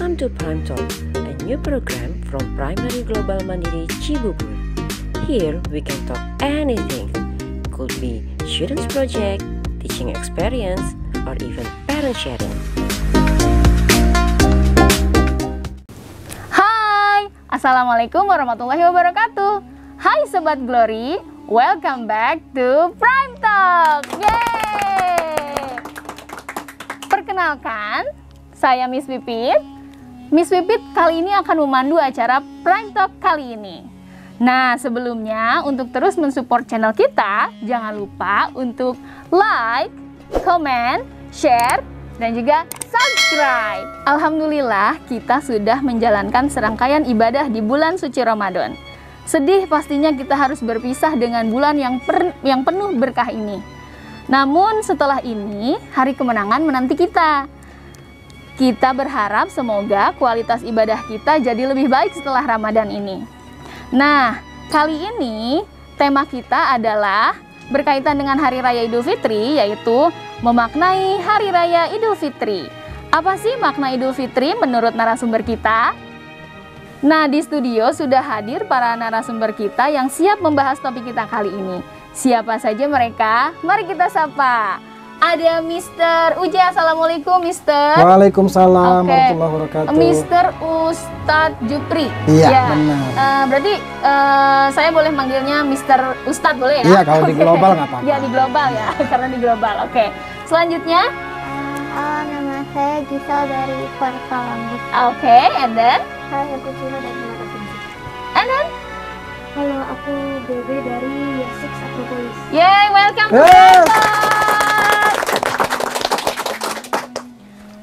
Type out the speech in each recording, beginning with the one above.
Welcome to Prime Talk, a new program from Primary Global Mandiri Cibubur. Here we can talk anything. Could be students project, teaching experience, or even parent sharing. Hai, Assalamualaikum warahmatullahi wabarakatuh. Hai Sobat Glory, welcome back to Prime Talk. Yeay! Perkenalkan, saya Miss Pipit. Miss Pipit kali ini akan memandu acara Prime Talk kali ini. Nah, sebelumnya untuk terus mensupport channel kita, jangan lupa untuk like, comment, share, dan juga subscribe. Alhamdulillah, kita sudah menjalankan serangkaian ibadah di bulan suci Ramadan. Sedih pastinya kita harus berpisah dengan bulan yang penuh berkah ini. Namun setelah ini, hari kemenangan menanti kita. Kita berharap semoga kualitas ibadah kita jadi lebih baik setelah Ramadan ini. Nah, kali ini tema kita adalah berkaitan dengan Hari Raya Idul Fitri, yaitu memaknai Hari Raya Idul Fitri. Apa sih makna Idul Fitri menurut narasumber kita? Nah, di studio sudah hadir para narasumber kita yang siap membahas topik kita kali ini. Siapa saja mereka? Mari kita sapa. Ada Mr. Uja. Assalamualaikum Mr. Waalaikumsalam warahmatullahi wabarakatuh. Mr. Ustadz Jupri. Iya, ya. benar. Berarti saya boleh manggilnya Mr. Ustadz, boleh ya? Iya, kalau di global nggak apa-apa. Iya, di global ya, karena di global. Oke. Selanjutnya. Nama saya Gisel dari Kuartal Lambus. Oke, and then? Saya Kucina dari Maravinci. And then? Halo, aku Bebe dari Year 6 Akropolis. Yay, welcome to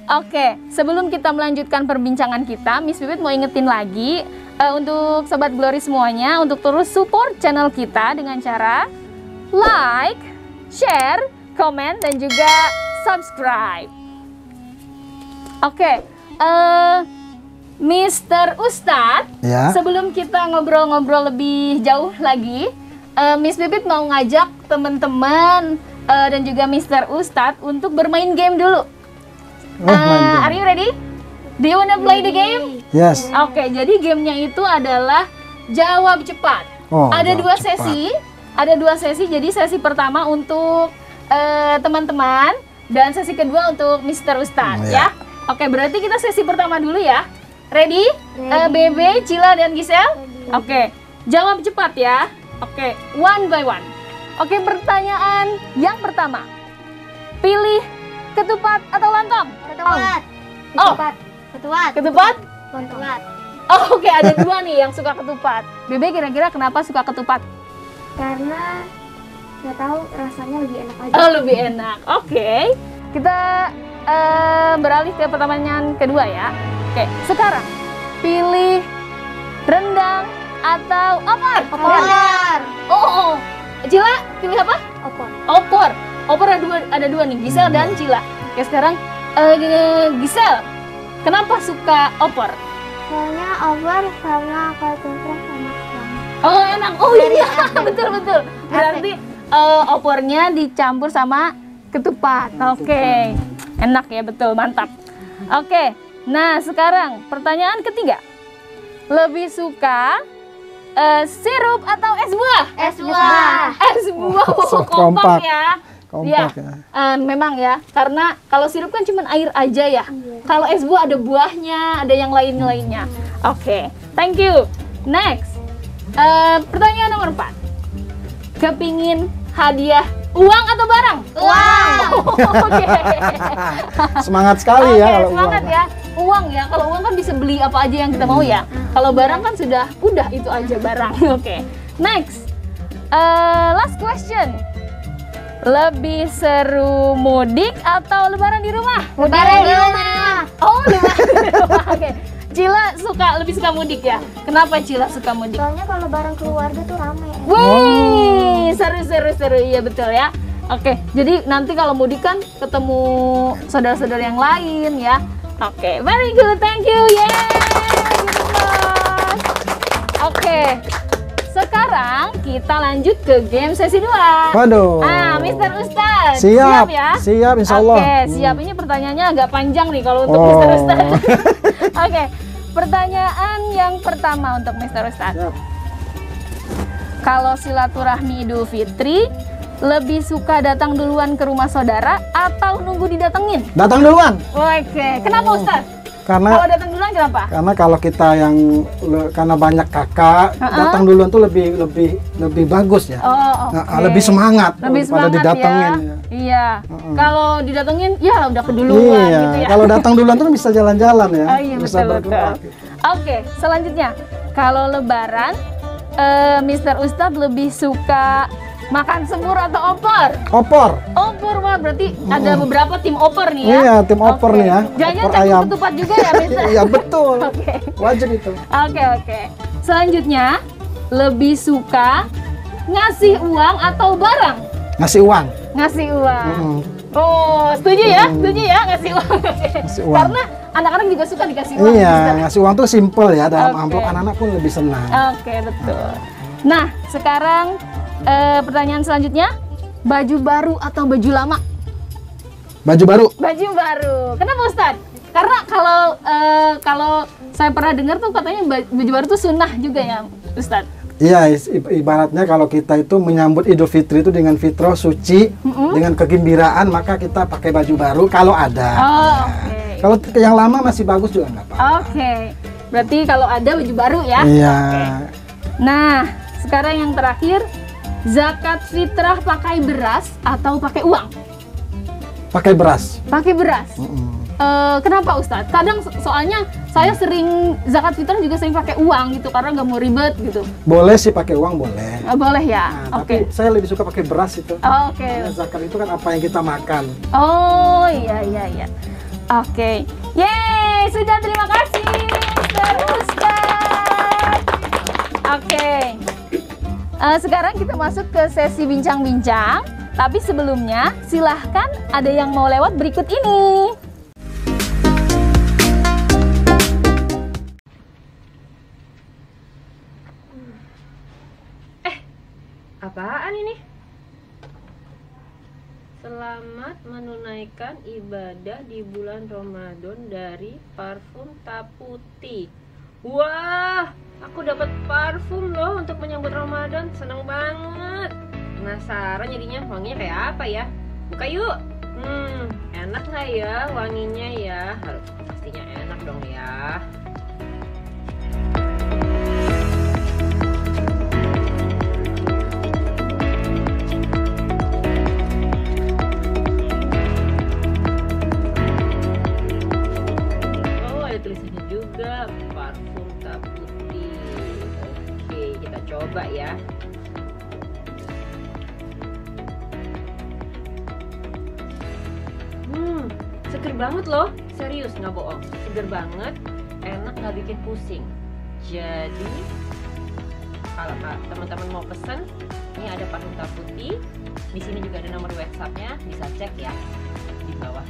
Oke, sebelum kita melanjutkan perbincangan kita, Miss Pipit mau ingetin lagi untuk Sobat Glory semuanya untuk terus support channel kita dengan cara like, share, komen, dan juga subscribe. Oke, Mr. Ustadz, ya. Sebelum kita ngobrol-ngobrol lebih jauh lagi, Miss Pipit mau ngajak teman-teman dan juga Mr. Ustadz untuk bermain game dulu. Are you ready? Do you wanna play the game? Yes. Oke, jadi gamenya itu adalah jawab cepat. Ada dua sesi. Ada dua sesi. Jadi sesi pertama untuk teman-teman dan sesi kedua untuk Mr. Ustadz ya. Oke, berarti kita sesi pertama dulu ya. Ready? Bebe, Cila, dan Gisel? Oke, jawab cepat ya. Oke, one by one. Oke, pertanyaan yang pertama. Pilih ketupat atau lontong? Ketupat. Ketupat. Ketupat. Ketupat? Ketupat. Oh, oke, ada dua nih yang suka ketupat. Bebe kira-kira kenapa suka ketupat? Karena nggak tahu rasanya lebih enak aja. Oh, lebih enak. Oke. Kita beralih ke pertanyaan kedua ya. Oke, sekarang pilih rendang atau opor? Opor. Oh. Cila pilih apa? Opor. Opor. Opor ada dua nih, Gisel dan Cila. Oke, sekarang Gisel, kenapa suka opor? Soalnya opor sama kalau tumpeng enak banget. Oh, enak. Oh iya, betul. Berarti opornya dicampur sama ketupat. Oke. Enak ya, betul, mantap. Oke. Nah, sekarang pertanyaan ketiga. Lebih suka sirup atau es buah? Es buah. Es buah. Kompak ya. Ya, memang ya, karena kalau sirup kan cuma air aja ya. Kalau es buah ada buahnya, ada yang lain-lainnya. Oke, thank you. Next, pertanyaan nomor 4. Kepingin hadiah uang atau barang? Uang. Oke. Semangat sekali ya kalau semangat uang. ya. Uang ya, kalau uang kan bisa beli apa aja yang kita mau ya. Kalau barang kan sudah itu aja barang. Oke. Next, last question. Lebih seru mudik atau lebaran di rumah? Lebaran di rumah. Oh, lebaran di rumah. Oke. Cila lebih suka mudik ya? Kenapa Cila suka mudik? Soalnya kalau bareng keluarga tuh rame. Wih, seru. Iya betul ya. Oke, jadi nanti kalau mudik kan ketemu saudara-saudara yang lain ya. Oke, very good, thank you. Yeay, Oke. Sekarang kita lanjut ke game sesi 2. Waduh. Mr. Ustadz, siap ya? Siap, insya Allah. Oke, siap. Ini pertanyaannya agak panjang nih kalau untuk Mr. Ustadz. Oke, pertanyaan yang pertama untuk Mr. Ustadz. Siap. Kalau silaturahmi Idul Fitri, lebih suka datang duluan ke rumah saudara atau nunggu didatengin? Datang duluan. Oke, kenapa Ustadz? Karena Kalau datang duluan kenapa? kalau kita yang karena banyak kakak, datang duluan tuh lebih bagus ya. Oh, oke. Lebih semangat Lebih daripada semangat didatengin. ya. Iya. Kalau didatengin, ya udah keduluan Iya, gitu ya. kalau datang duluan tuh bisa jalan-jalan ya. Oh iya, bisa betul. bergerak. Oke, selanjutnya. Kalau lebaran, Mr. Ustadz lebih suka makan semur atau opor? Opor. Opor, wah berarti ada beberapa tim opor nih ya? Iya, tim opor Oke. nih ya. Jangan Opor campur ayam. ketupat juga ya, Mister? Iya, betul. Oke. Wajib itu. Oke. Selanjutnya, lebih suka ngasih uang atau barang? Ngasih uang. Ngasih uang. Mm. Oh, setuju ya? Setuju ya ngasih uang? Ngasih uang. Karena anak-anak juga suka dikasih uang. Iya, Mister. ngasih uang tuh simple ya, dalam Oke. amplop anak-anak pun lebih senang. Oke, betul. Nah, sekarang pertanyaan selanjutnya, baju baru atau baju lama? Baju baru. Baju baru. Kenapa Ustadz? Karena kalau saya pernah dengar tuh katanya baju baru tuh sunnah juga ya Ustadz. Iya, ibaratnya kalau kita itu menyambut Idul Fitri itu dengan fitrah suci, dengan kegembiraan, maka kita pakai baju baru kalau ada. Oh, oke. Kalau yang lama masih bagus juga nggak apa-apa. Oke. Berarti kalau ada baju baru ya. Iya. Nah, sekarang yang terakhir, zakat fitrah pakai beras atau pakai uang? Pakai beras. Pakai beras. Mm-mm. Kenapa Ustadz? Kadang soalnya saya sering zakat fitrah juga sering pakai uang gitu karena nggak mau ribet gitu. Boleh sih pakai uang, boleh. Boleh ya. Nah, Oke. tapi saya lebih suka pakai beras itu. Oke. Karena zakat itu kan apa yang kita makan. Oh iya. Oke. Yeay, sudah terima kasih Mr. Ustadz. Oke. Sekarang kita masuk ke sesi bincang-bincang. Tapi sebelumnya, silahkan ada yang mau lewat berikut ini. Apaan ini? Selamat menunaikan ibadah di bulan Ramadan dari Parfum Taputi. Wah, aku dapat parfum loh untuk menyambut Ramadan. Seneng banget. Penasaran jadinya wanginya kayak apa ya? Buka yuk. Enak nggak ya wanginya ya? Harus pastinya enak dong ya. Tulisannya juga parfum Taputi. Oke, kita coba ya. Seger banget loh, serius nggak bohong. Seger banget, enak, nggak bikin pusing. Jadi kalau teman-teman mau pesen, ini ada parfum Taputi. Di sini juga ada nomor WhatsApp-nya, bisa cek ya di bawah.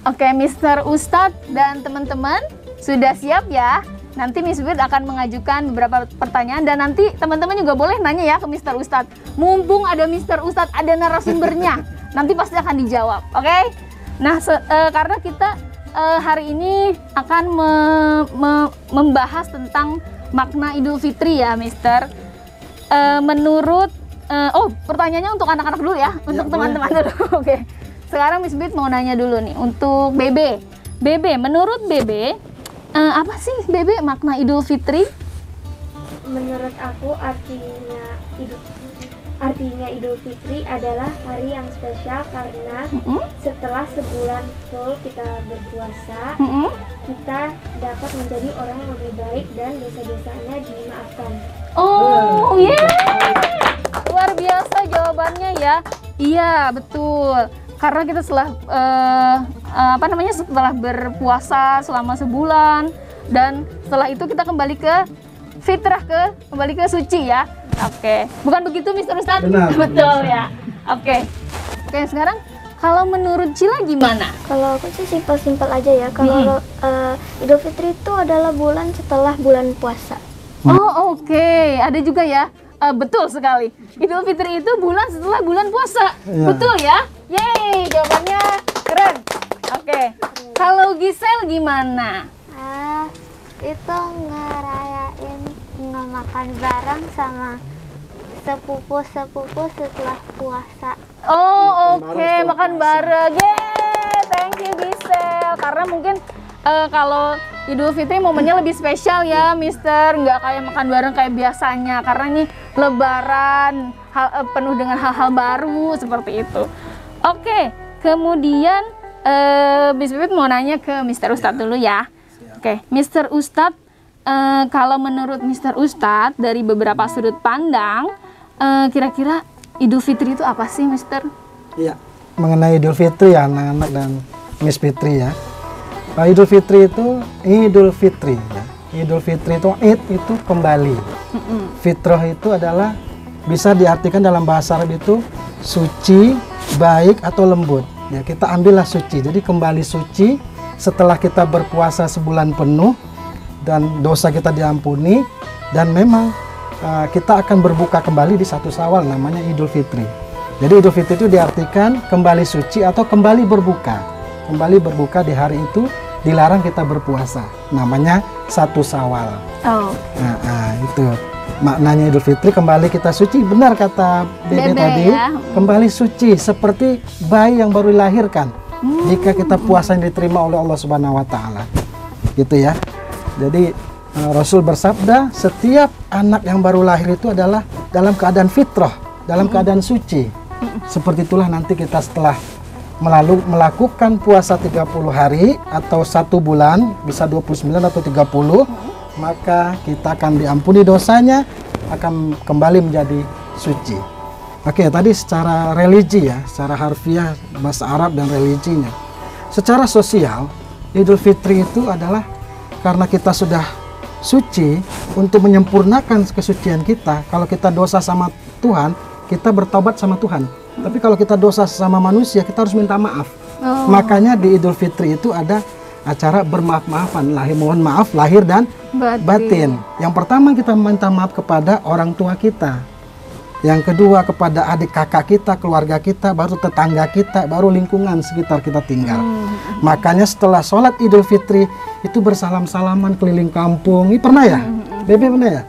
Oke, Mr. Ustadz dan teman-teman sudah siap ya? Nanti Miss Pipit akan mengajukan beberapa pertanyaan dan nanti teman-teman juga boleh nanya ya ke Mr. Ustadz. Mumpung ada Mr. Ustadz, ada narasumbernya, nanti pasti akan dijawab, oke? Nah, karena kita hari ini akan membahas tentang makna Idul Fitri ya, Mister. Menurut, pertanyaannya untuk anak-anak dulu ya, untuk teman-teman dulu, oke. Sekarang Miss Pipit mau nanya dulu nih untuk Bebe. Bebe, menurut Bebe, apa sih Bebe makna Idul Fitri? Menurut aku artinya Idul Fitri adalah hari yang spesial karena setelah sebulan full kita berpuasa, kita dapat menjadi orang yang lebih baik dan dosa-dosanya dimaafkan. Oh, luar biasa jawabannya ya. Iya, betul. Karena kita setelah setelah berpuasa selama sebulan dan setelah itu kita kembali ke fitrah, kembali ke suci ya. Oke, bukan begitu Mr. Ustadz? Benar. Betul ya. Oke, sekarang kalau menurut Cila gimana? Kalau aku sih simpel-simpel aja ya. Kalau Idul Fitri itu adalah bulan setelah bulan puasa. Oh, oke. Ada juga ya. Betul sekali. Idul Fitri itu bulan setelah bulan puasa. Ya. Betul ya? Yeay, jawabannya keren. Oke. Kalau Gisel gimana? Itu ngerayain makan bareng sama sepupu-sepupu setelah puasa. Oh, oke, makan bareng. Yeay, thank you Gisel. Karena mungkin kalau Idul Fitri momennya lebih spesial ya, Mister. Nggak kayak makan bareng kayak biasanya. Karena ini Lebaran, penuh dengan hal-hal baru seperti itu. Oke, kemudian Miss Pipit mau nanya ke Mister Ustadz dulu ya. Oke, Mister Ustadz, kalau menurut Mister Ustadz dari beberapa sudut pandang, kira-kira Idul Fitri itu apa sih, Mister? Iya, mengenai Idul Fitri ya anak-anak dan Miss Fitri ya. Idul Fitri itu Idul Fitri ya. Idul Fitri itu Id itu kembali. Fitrah itu adalah bisa diartikan dalam bahasa Arab itu suci, baik atau lembut. Ya, kita ambillah suci. Jadi kembali suci setelah kita berpuasa sebulan penuh dan dosa kita diampuni, dan memang kita akan berbuka kembali di 1 Syawal, namanya Idul Fitri. Jadi Idul Fitri itu diartikan kembali suci atau kembali berbuka. Kembali berbuka di hari itu dilarang kita berpuasa, namanya 1 Syawal. Oh. Nah, itu maknanya Idul Fitri, kembali kita suci. Benar kata Bebe tadi, ya. Kembali suci seperti bayi yang baru dilahirkan. Jika kita puasa yang diterima oleh Allah Subhanahu wa taala. Gitu ya. Jadi Rasul bersabda, setiap anak yang baru lahir itu adalah dalam keadaan fitrah, dalam keadaan suci. Seperti itulah nanti kita setelah melakukan puasa 30 hari atau 1 bulan, bisa 29 atau 30, maka kita akan diampuni dosanya, akan kembali menjadi suci. Oke, tadi secara religi ya, secara harfiah bahasa Arab dan religinya. Secara sosial, Idul Fitri itu adalah karena kita sudah suci, untuk menyempurnakan kesucian kita. Kalau kita dosa sama Tuhan, kita bertobat sama Tuhan. Tapi kalau kita dosa sama manusia, kita harus minta maaf. Makanya di Idul Fitri itu ada acara bermaaf-maafan, mohon maaf lahir dan batin. Yang pertama kita minta maaf kepada orang tua kita. Yang kedua kepada adik kakak kita, keluarga kita, baru tetangga kita, baru lingkungan sekitar kita tinggal. Makanya setelah sholat Idul Fitri itu bersalam-salaman keliling kampung. Ini pernah ya? Bebe pernah ya?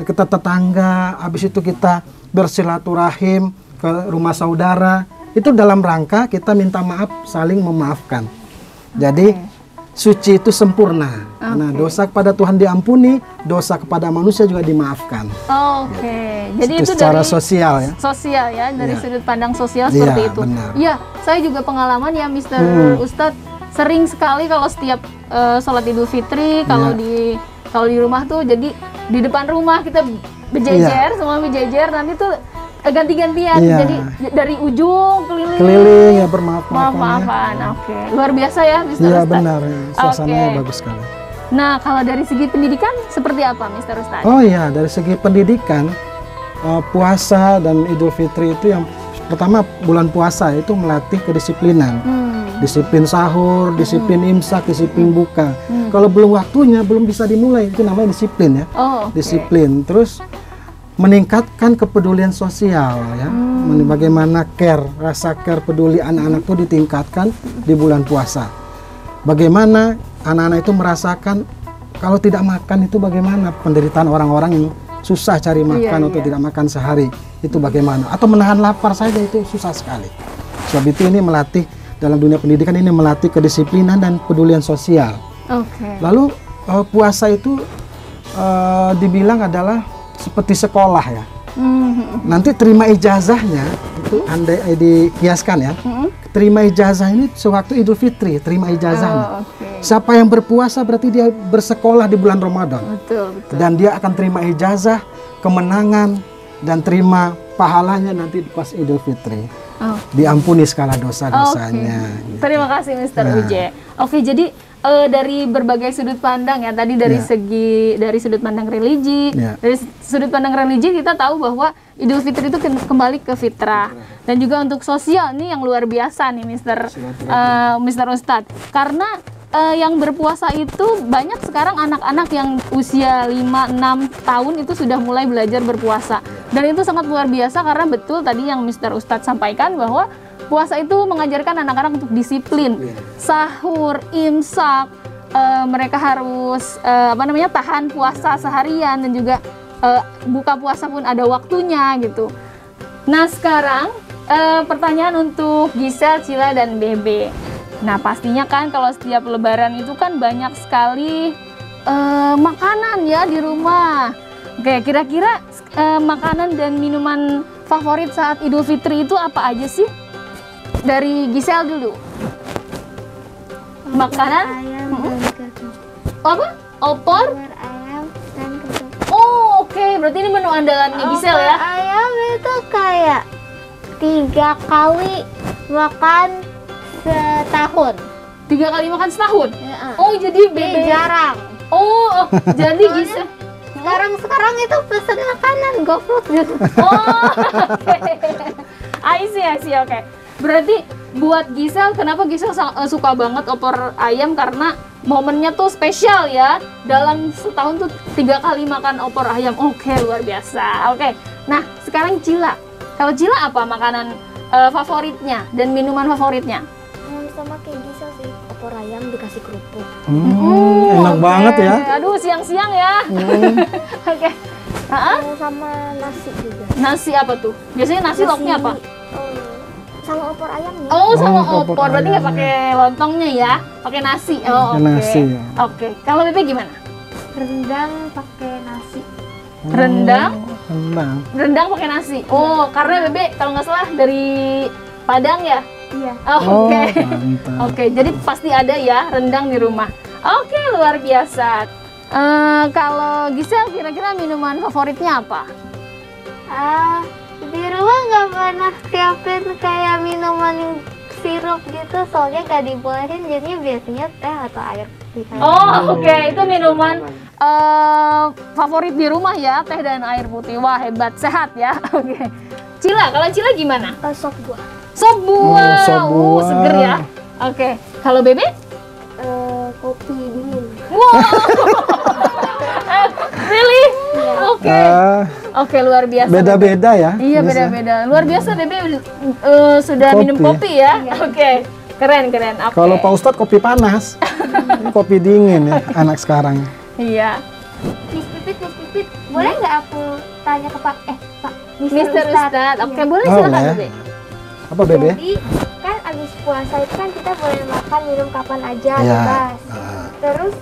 Kita tetangga, habis itu kita bersilaturahim ke rumah saudara. Itu dalam rangka kita minta maaf, saling memaafkan. Jadi suci itu sempurna. Nah, dosa kepada Tuhan diampuni, dosa kepada manusia juga dimaafkan. Jadi itu secara dari sosial ya. Sosial ya, dari Ya. sudut pandang sosial seperti itu. Benar. Iya, saya juga pengalaman ya, Mister Ustadz, sering sekali kalau setiap sholat Idul Fitri, kalau di rumah tuh, jadi di depan rumah kita berjejer, semua berjejer, nanti tuh ganti-gantian, jadi dari ujung keliling ya, bermaaf-maafan. Oke, luar biasa ya, Mister Iya Ustadz. benar, suasananya Oke. bagus sekali. Nah, kalau dari segi pendidikan seperti apa, Mister Ustadz? Oh iya, dari segi pendidikan, puasa dan Idul Fitri itu yang pertama, bulan puasa itu melatih kedisiplinan. Disiplin sahur, disiplin imsak, disiplin buka. Kalau belum waktunya, belum bisa dimulai, itu namanya disiplin ya. Disiplin. Terus meningkatkan kepedulian sosial ya. Bagaimana care, rasa care peduli anak-anak itu ditingkatkan di bulan puasa. Bagaimana anak-anak itu merasakan kalau tidak makan itu bagaimana penderitaan orang-orang yang susah cari makan atau tidak makan sehari, itu bagaimana, atau menahan lapar saja itu susah sekali. Sebab itu ini melatih, dalam dunia pendidikan ini melatih kedisiplinan dan kepedulian sosial. Lalu puasa itu dibilang adalah seperti sekolah ya. Nanti terima ijazahnya itu andai dikiaskan ya. Terima ijazah ini sewaktu Idul Fitri, terima ijazahnya. Siapa yang berpuasa berarti dia bersekolah di bulan Ramadan. Dan dia akan terima ijazah, kemenangan, dan terima pahalanya nanti pas Idul Fitri. Diampuni segala dosa-dosanya. Terima kasih Mister Uje. Jadi dari berbagai sudut pandang ya, tadi dari dari sudut pandang religi, dari sudut pandang religi kita tahu bahwa Idul Fitri itu kembali ke fitrah, dan juga untuk sosial ini yang luar biasa nih Mister Ustadz, karena yang berpuasa itu banyak sekarang anak-anak yang usia 5-6 tahun itu sudah mulai belajar berpuasa, dan itu sangat luar biasa karena betul tadi yang Mister Ustadz sampaikan bahwa puasa itu mengajarkan anak-anak untuk disiplin. Sahur, imsak, mereka harus tahan puasa seharian, dan juga buka puasa pun ada waktunya gitu. Nah sekarang pertanyaan untuk Gisel, Cila, dan Bebe. Nah pastinya kan kalau setiap lebaran itu kan banyak sekali makanan ya di rumah. Oke, kira-kira makanan dan minuman favorit saat Idul Fitri itu apa aja sih? Dari Gisel dulu. Makanan? Ayam dan ketupat. Apa? Opor? Telur ayam dan ketupat. Oh oke, berarti ini menu andalannya Gisel ya? Opor ayam itu kayak 3 kali makan setahun. 3 kali makan setahun? Ya, Oh jadi Bebe jarang. Oh, jadi Gisel. Sekarang itu pesen makanan GoFood gitu. Oh, oke. I see, oke. Berarti buat Gisel, kenapa Gisel suka banget opor ayam? Karena momennya tuh spesial ya. Dalam setahun tuh 3 kali makan opor ayam. Oke, luar biasa. Oke, nah sekarang Cila. Kalau Cila apa makanan favoritnya dan minuman favoritnya? Sama kayak Gisel sih, opor ayam dikasih kerupuk. Enak Oke. banget ya. Aduh, siang-siang ya. Oke. Sama nasi juga. Nasi apa tuh? Biasanya nasi lauknya apa? Sama opor ayamnya. Oh, sama opor opor. Berarti nggak ayamnya. pakai lontongnya ya? Pakai nasi. Oh, oke. Nasi. Oke. Kalau Bebe gimana? Rendang pakai nasi. Rendang? Rendang. Pakai nasi. Oh, karena Bebe kalau nggak salah dari Padang ya? Iya. Oh, oke. Mantap. Oke, jadi pasti ada ya rendang di rumah. Oke, luar biasa. Kalau Gisel kira-kira minuman favoritnya apa? Di rumah nggak pernah siapin kayak minuman sirup gitu, soalnya nggak dibolehin, jadinya biasanya teh atau air putih. Oh, oke. Itu minuman favorit di rumah ya, teh dan air putih. Wah, hebat, sehat ya. Oke. Cila, kalau Cila gimana? Sop buah. Sop buah. sop buah. Seger ya. Oke. Kalau Bebe? Kopi dingin. Wow. Really? Oke. Oke, luar biasa. Beda-beda ya. Iya, beda-beda. Luar biasa Bebe sudah minum kopi ya. Oke. Keren. Oke. Kalau Pak Ustadz kopi panas, ini kopi dingin ya anak sekarang. Iya. Miss Pipit, boleh nggak aku tanya ke Pak Mister Ustadz. Oke, boleh Oh, silakan boleh. Bebe. Apa Bebe? Jadi kan abis puasa itu kan kita boleh makan minum kapan aja, Iya. bebas. Terus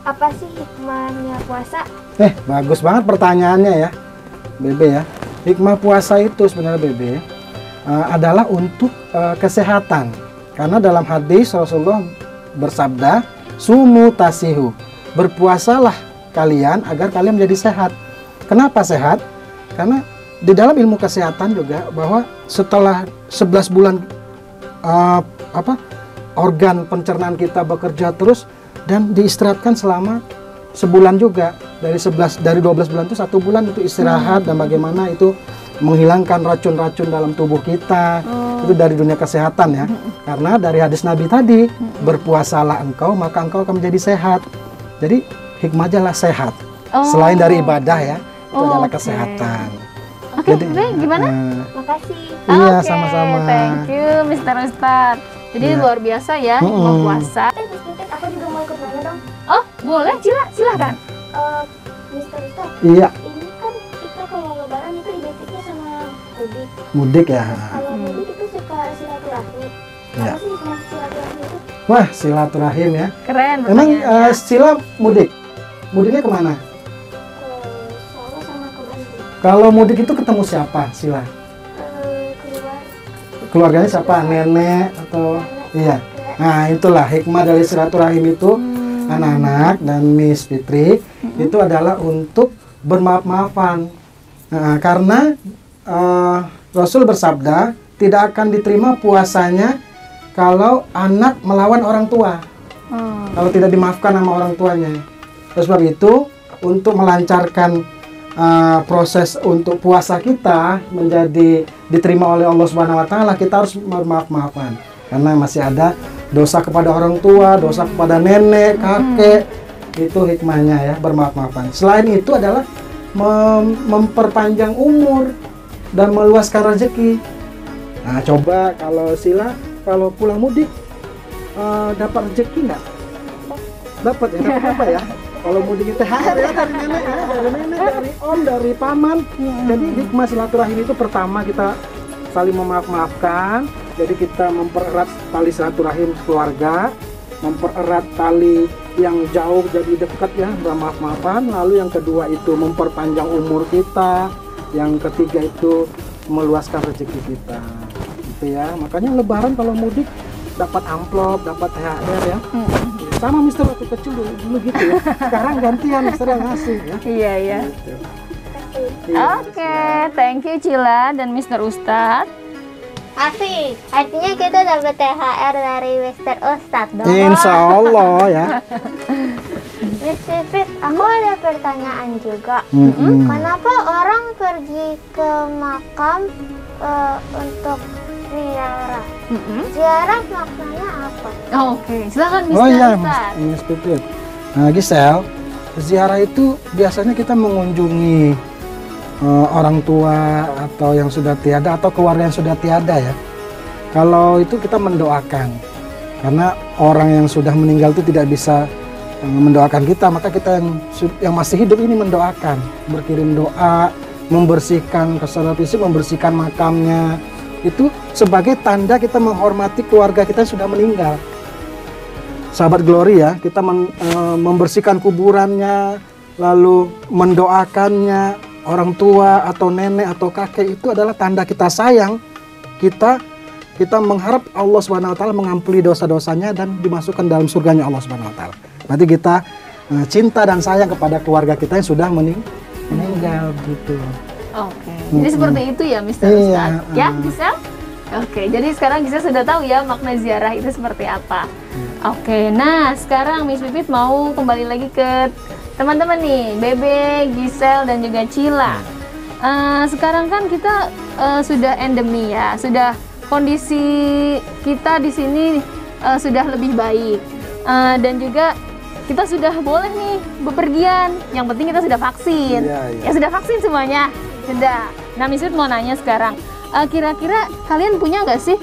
apa sih hikmahnya puasa? Bagus banget pertanyaannya ya, Bebe ya. Hikmah puasa itu sebenarnya Bebe adalah untuk kesehatan. Karena dalam hadis Rasulullah bersabda, "Sumu tasihu." Berpuasalah kalian agar kalian menjadi sehat. Kenapa sehat? Karena di dalam ilmu kesehatan juga bahwa setelah 11 bulan organ pencernaan kita bekerja terus dan diistirahatkan selama sebulan juga. Dari 12 bulan itu 1 bulan itu istirahat, dan bagaimana itu menghilangkan racun-racun dalam tubuh kita. Itu dari dunia kesehatan ya. Karena dari hadis Nabi tadi, berpuasalah engkau maka engkau akan menjadi sehat. Jadi hikmahnya lah sehat. Selain dari ibadah ya, itu adalah kesehatan. Oke, Bebe, gimana? Makasih. Iya, Oke, sama-sama. Thank you, Mr. Ustadz. Jadi Iya. luar biasa ya, mau puasa. Miss Pipit, aku juga mau ikut nanya dong. Oh, boleh, silakan. Mister Ustaz, Iya, ini kan kita kalau lebaran itu identiknya sama mudik. mudik ya. Kalau mudik itu suka silaturahmi. Iya. Apa sih hikmah silaturahmi itu? Wah, silaturahim ya. Keren. Emang pertanyaannya. Sila mudik? Mudiknya kemana? Ke Solo sama ke Bandung. Kalau mudik itu ketemu siapa, Sila? Keluar. Keluarganya siapa? Nenek atau? Iya. Nah, itulah hikmah dari silaturahim itu, anak-anak dan Miss Fitri, itu adalah untuk bermaaf-maafan. Nah, karena Rasul bersabda, tidak akan diterima puasanya kalau anak melawan orang tua. Kalau tidak dimaafkan sama orang tuanya. Oleh sebab itu, untuk melancarkan proses untuk puasa kita menjadi diterima oleh Allah Subhanahu wa taala, kita harus bermaaf-maafan. Karena masih ada dosa kepada orang tua, dosa kepada nenek, kakek. Itu hikmahnya ya, bermaaf-maafan. Selain itu adalah memperpanjang umur dan meluaskan rezeki. Nah, coba kalau Sila, kalau pulang mudik dapat rezeki nggak? Dapat ya, dapat apa ya? Kalau mudik itu THR ya dari nenek, dari om, dari paman. Jadi hikmah silaturahim itu pertama kita saling memaaf-maafkan. Jadi kita mempererat tali silaturahim keluarga, mempererat tali yang jauh jadi dekat ya, bermaaf-maafan. Lalu yang kedua itu memperpanjang umur kita. Yang ketiga itu meluaskan rezeki kita. Gitu ya. Makanya Lebaran kalau mudik dapat amplop, dapat THR ya. Sama Mister waktu kecil dulu gitu ya. Sekarang gantian Mister yang ngasih ya. Iya, iya. Gitu. Oke, thank you Cila dan Mr. Ustadz. Asik. Artinya kita dapat THR dari Mr. Ustadz dong. Insya Allah ya. Miss Pipit, aku ada pertanyaan juga. Kenapa orang pergi ke makam untuk ziarah? Ziarah maknanya apa? Oke, silakan Mr. Oh iya, Ustadz. Miss Pipit. Nah, Gisel, ziarah itu biasanya kita mengunjungi orang tua atau yang sudah tiada atau keluarga yang sudah tiada ya. Kalau itu kita mendoakan, karena orang yang sudah meninggal itu tidak bisa mendoakan kita, maka kita yang masih hidup ini mendoakan, berkirim doa, membersihkan secara fisik, membersihkan makamnya. Itu sebagai tanda kita menghormati keluarga kita yang sudah meninggal. Sahabat Glory ya, kita membersihkan kuburannya, lalu mendoakannya. Orang tua atau nenek atau kakek itu adalah tanda kita sayang. Kita mengharap Allah Subhanahu wa taala mengampuni dosa-dosanya dan dimasukkan dalam surganya Allah Subhanahu wa taala. Berarti kita cinta dan sayang kepada keluarga kita yang sudah meninggal gitu. Oke. Jadi seperti itu ya Mr. Ustadz. Ya, Gisel? Oke, jadi sekarang Gisel sudah tahu ya makna ziarah itu seperti apa. Oke, nah sekarang Miss Pipit mau kembali lagi ke teman-teman nih, Bebe, Gisel, dan juga Cila. Sekarang kan kita sudah endemi ya, sudah kondisi kita di sini sudah lebih baik, dan juga kita sudah boleh nih bepergian. Yang penting kita sudah vaksin. Ya sudah vaksin semuanya, sudah. Nah, Miss Pipit mau nanya sekarang, kira-kira kalian punya nggak sih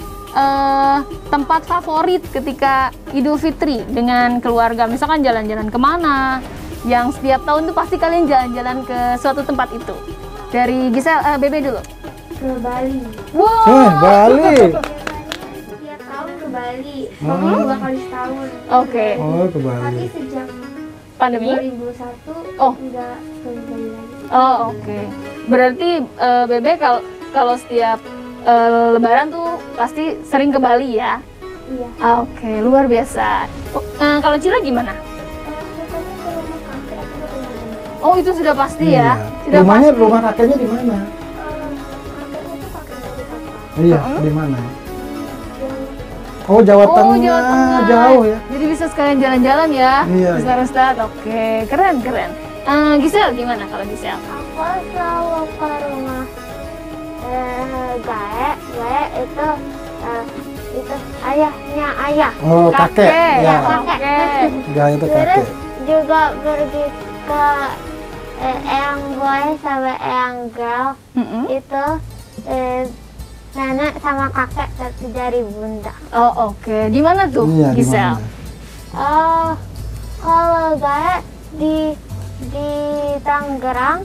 tempat favorit ketika Idul Fitri dengan keluarga? Misalkan jalan-jalan kemana? Yang setiap tahun tuh pasti kalian jalan-jalan ke suatu tempat itu. Dari Gisel, Bebe dulu. Ke Bali. Wow. Bali. Setiap tahun ke Bali. 2 kali setahun. Oke. Oh, ke Tapi Bali. sejak Pandemi? 2021 Oh. udah ke Bali lagi. Oh, oke. Berarti Bebe kalau setiap Lebaran tuh pasti sering ke Bali ya? Iya. Oke, luar biasa. Kalau Cila gimana? Oh, itu sudah pasti ya? Sudah Rumahnya, pasti. rumah kakeknya di mana? Iya, di mana? Oh, Jawa Tengah. Jawa Tengah. Jauh ya. Jadi bisa sekalian jalan-jalan ya? Iya, Mister Ustadz, oke. Keren. Gisel, gimana kalau Gisel? Aku selalu ke rumah Gae itu ayahnya ayah. Oh, kakek. Ya. Kakek. Enggak, itu Terus kakek. juga pergi ke Eyang Boy sama Eyang Girl. Itu nenek sama kakek satu dari bunda. Oh, oke. Di mana tuh, Iya, di Gisel? mana? Kalau Gae di Tangerang.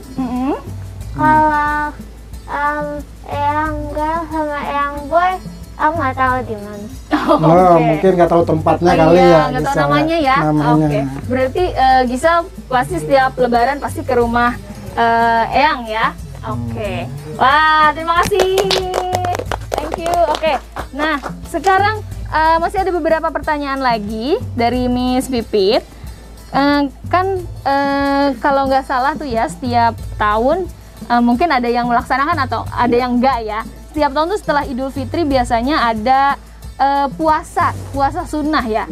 Kalau Eyang Girl sama Eyang Boy, aku nggak tahu di mana. Oh, mungkin nggak tahu tempatnya kali ya. Nggak tahu Gisel. namanya ya. Namanya. Oke. Berarti Gisel pasti setiap Lebaran pasti ke rumah Eyang ya. Oke. Wah, terima kasih. Thank you. Oke. Nah, sekarang masih ada beberapa pertanyaan lagi dari Miss Pipit. Kalau nggak salah tuh ya, setiap tahun mungkin ada yang melaksanakan atau ada yang enggak ya. Setiap tahun tuh setelah Idul Fitri biasanya ada puasa sunnah ya.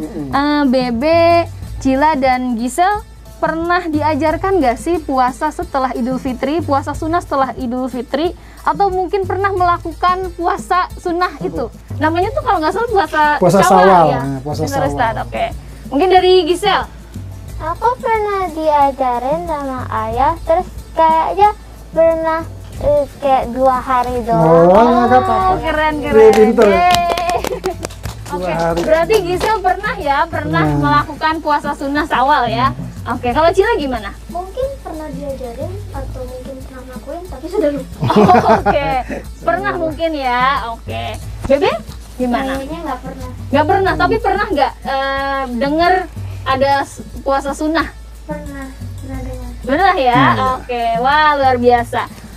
Bebe, Cila, dan Gisel pernah diajarkan nggak sih puasa setelah Idul Fitri, puasa sunnah setelah Idul Fitri, atau mungkin pernah melakukan puasa sunnah itu? Namanya tuh kalau nggak salah puasa Syawal ya. puasa Mister Syawal. Ustadz, oke. Mungkin dari Gisel. Aku pernah diajarin sama ayah, terus kayaknya pernah kayak 2 hari doang. Oh, nggak apa-apa. Oh, keren. Dia pinter. Yeay. Oke, hari. berarti Gisel pernah melakukan puasa sunnah Syawal ya. Oke, kalau Cila gimana? Mungkin pernah diajarin atau mungkin pernah ngelakuin tapi sudah lupa. Oke, pernah mungkin ya. Oke, Bebe gimana? Kayaknya nggak pernah. Nggak pernah, tapi pernah nggak dengar ada puasa sunnah? Pernah dengar. Pernah ya? Oke, wah luar biasa.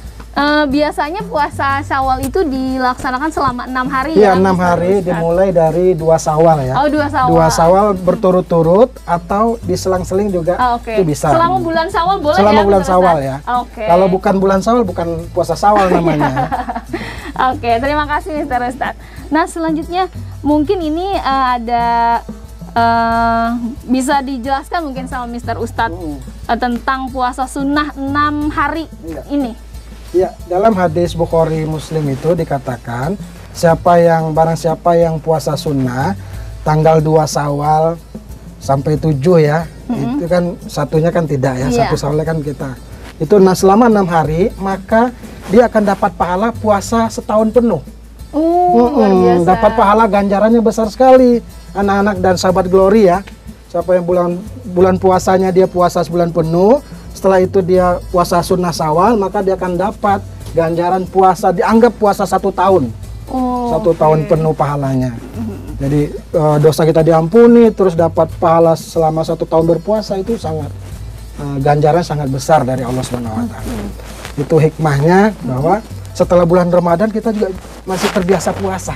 Biasanya puasa Syawal itu dilaksanakan selama 6 hari Iya, ya? 6 hari dimulai dari 2 Syawal ya. Oh, 2 Syawal. 2 Syawal berturut-turut atau diselang-seling juga Oke. itu bisa. Selama bulan Syawal boleh Selama ya? bulan Ustaz? Syawal ya. Oke. Kalau bukan bulan Syawal bukan puasa Syawal namanya. Oke, terima kasih Mr. Ustadz. Nah, selanjutnya mungkin ini ada bisa dijelaskan mungkin sama Mr. Ustadz tentang puasa sunnah 6 hari Iya. ini. Ya, dalam hadis Bukhari Muslim itu dikatakan barang siapa yang puasa sunnah tanggal 2 Syawal sampai 7 ya. Itu kan satunya kan tidak ya, Iya. 1 Syawal kan kita. Itu selama 6 hari maka dia akan dapat pahala puasa setahun penuh. Luar biasa. Dapat pahala ganjarannya besar sekali. Anak-anak dan sahabat Glory ya. Siapa yang bulan puasanya dia puasa sebulan penuh, setelah itu dia puasa sunnah Syawal, maka dia akan dapat ganjaran puasa, dianggap puasa 1 tahun. 1 tahun penuh pahalanya. Jadi dosa kita diampuni, terus dapat pahala selama 1 tahun berpuasa, itu sangat ganjaran sangat besar dari Allah SWT. Itu hikmahnya bahwa setelah bulan Ramadan kita juga masih terbiasa puasa.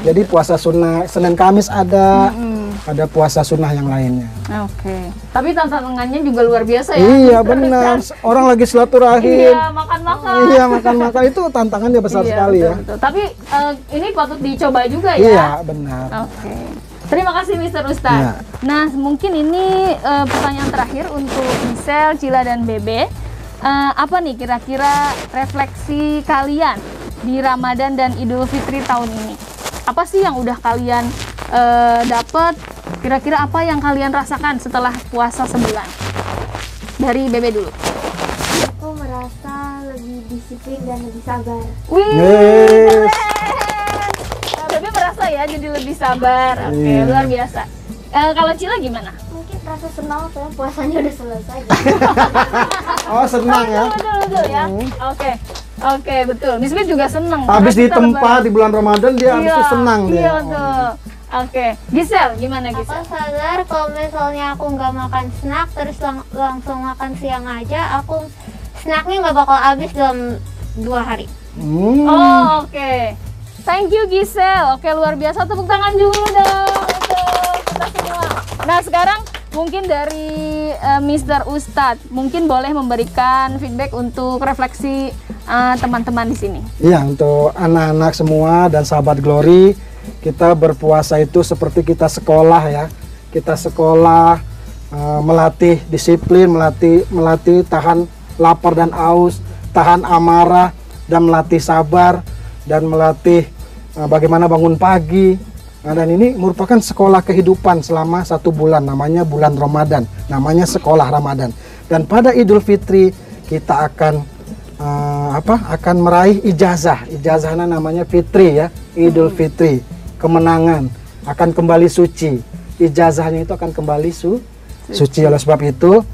Jadi puasa sunnah Senin Kamis ada puasa sunnah yang lainnya. Oke. Tapi tantangannya juga luar biasa ya. Iya benar. Orang lagi silaturahim. Iya, makan-makan. Iya makan-makan itu tantangannya besar Iya, sekali ya. betul. Tapi ini patut dicoba juga ya. Iya benar. Oke. Terima kasih Mr. Ustadz. Iya. Nah, mungkin ini pertanyaan terakhir untuk Gisel, Cila, dan Bebe. Apa nih kira-kira refleksi kalian di Ramadan dan Idul Fitri tahun ini? Apa sih yang udah kalian dapat? Kira-kira apa yang kalian rasakan setelah puasa sebulan? Dari Bebe dulu. Aku merasa lebih disiplin dan lebih sabar. Wih, Yes. keren. Bebe merasa ya jadi lebih sabar. Oke, Iya. luar biasa. Kalau Cila gimana? Mungkin rasa senang soalnya puasanya udah selesai. Oh senang ya. Betul ya. Oke, betul. Miss Bit juga senang. Habis Karena kita ditempa di bulan Ramadan dia habis Iya, itu senang dia. Iya betul. Oke, Gisel gimana Aku Gisel? sadar kalau misalnya aku nggak makan snack terus langsung makan siang aja, aku snacknya nggak bakal habis dalam 2 hari. Oh, oke. Thank you Gisel. Oke, luar biasa. Tepuk tangan dulu dong untuk kita semua. Nah, sekarang mungkin dari Mr. Ustadz mungkin boleh memberikan feedback untuk refleksi teman-teman di sini. Iya, untuk anak-anak semua dan sahabat Glory, kita berpuasa itu seperti kita sekolah ya. Kita sekolah melatih disiplin, melatih tahan lapar dan haus, tahan amarah dan melatih sabar dan melatih bagaimana bangun pagi. Nah, dan ini merupakan sekolah kehidupan selama 1 bulan, namanya bulan Ramadan, namanya sekolah Ramadan. Dan pada Idul Fitri kita akan akan meraih ijazahnya namanya Fitri ya, Idul Fitri, kemenangan, akan kembali suci, ijazahnya itu akan kembali suci. Oleh sebab itu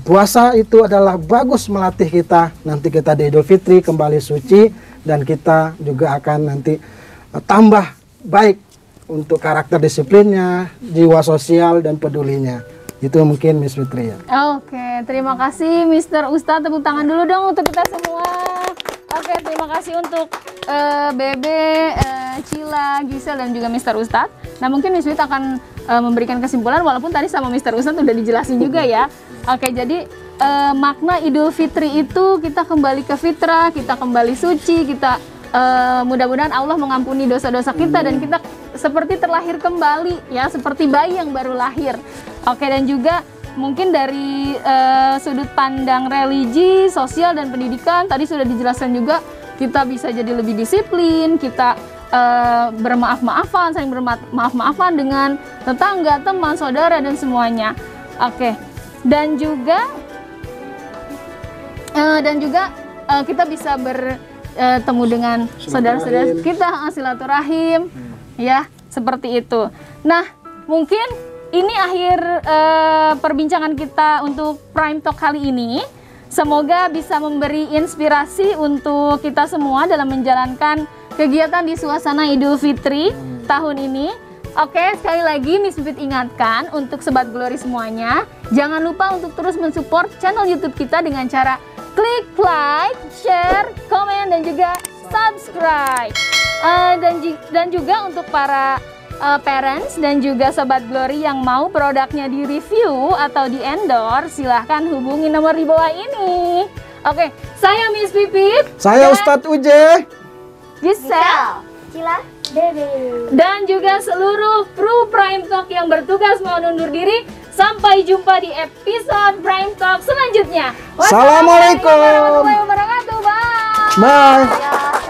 puasa itu adalah bagus melatih kita, nanti kita di Idul Fitri kembali suci dan kita juga akan nanti tambah baik untuk karakter disiplinnya, jiwa sosial dan pedulinya. Itu mungkin Miss Fitri ya. Oke, terima kasih Mr. Ustadz. Tepuk tangan dulu dong untuk kita semua. Oke, terima kasih untuk Bebe, Cila, Gisel, dan juga Mr. Ustadz. Nah, mungkin Miss Fit akan memberikan kesimpulan walaupun tadi sama Mr. Ustadz udah dijelasin juga ya. Oke, jadi makna Idul Fitri itu kita kembali ke fitrah, kita kembali suci, kita mudah-mudahan Allah mengampuni dosa-dosa kita dan kita seperti terlahir kembali ya, seperti bayi yang baru lahir. Oke, dan juga mungkin dari sudut pandang religi, sosial, dan pendidikan tadi sudah dijelaskan juga, kita bisa jadi lebih disiplin, kita bermaaf-maafan, saling bermaaf-maafan dengan tetangga, teman, saudara, dan semuanya. Oke, dan juga kita bisa bertemu dengan saudara-saudara kita, silaturahim, ya seperti itu. Nah, mungkin ini akhir perbincangan kita untuk Prime Talk kali ini. Semoga bisa memberi inspirasi untuk kita semua dalam menjalankan kegiatan di suasana Idul Fitri tahun ini. Oke, sekali lagi Miss Pipit ingatkan untuk Sobat Glory semuanya, jangan lupa untuk terus mensupport channel YouTube kita dengan cara klik like, share, komen, dan juga subscribe. Dan juga untuk para parents dan juga Sobat Glory yang mau produknya di review atau di endorse, silahkan hubungi nomor di bawah ini. Oke, saya Miss Pipit, Saya Ustadz Uje, Giselle, Cila, Dede. dan juga seluruh kru Prime Talk yang bertugas mau undur diri. Sampai jumpa di episode Prime Talk selanjutnya. Assalamualaikum Wassalamualaikum warahmatullahi wabarakatuh. Bye. bye. ya.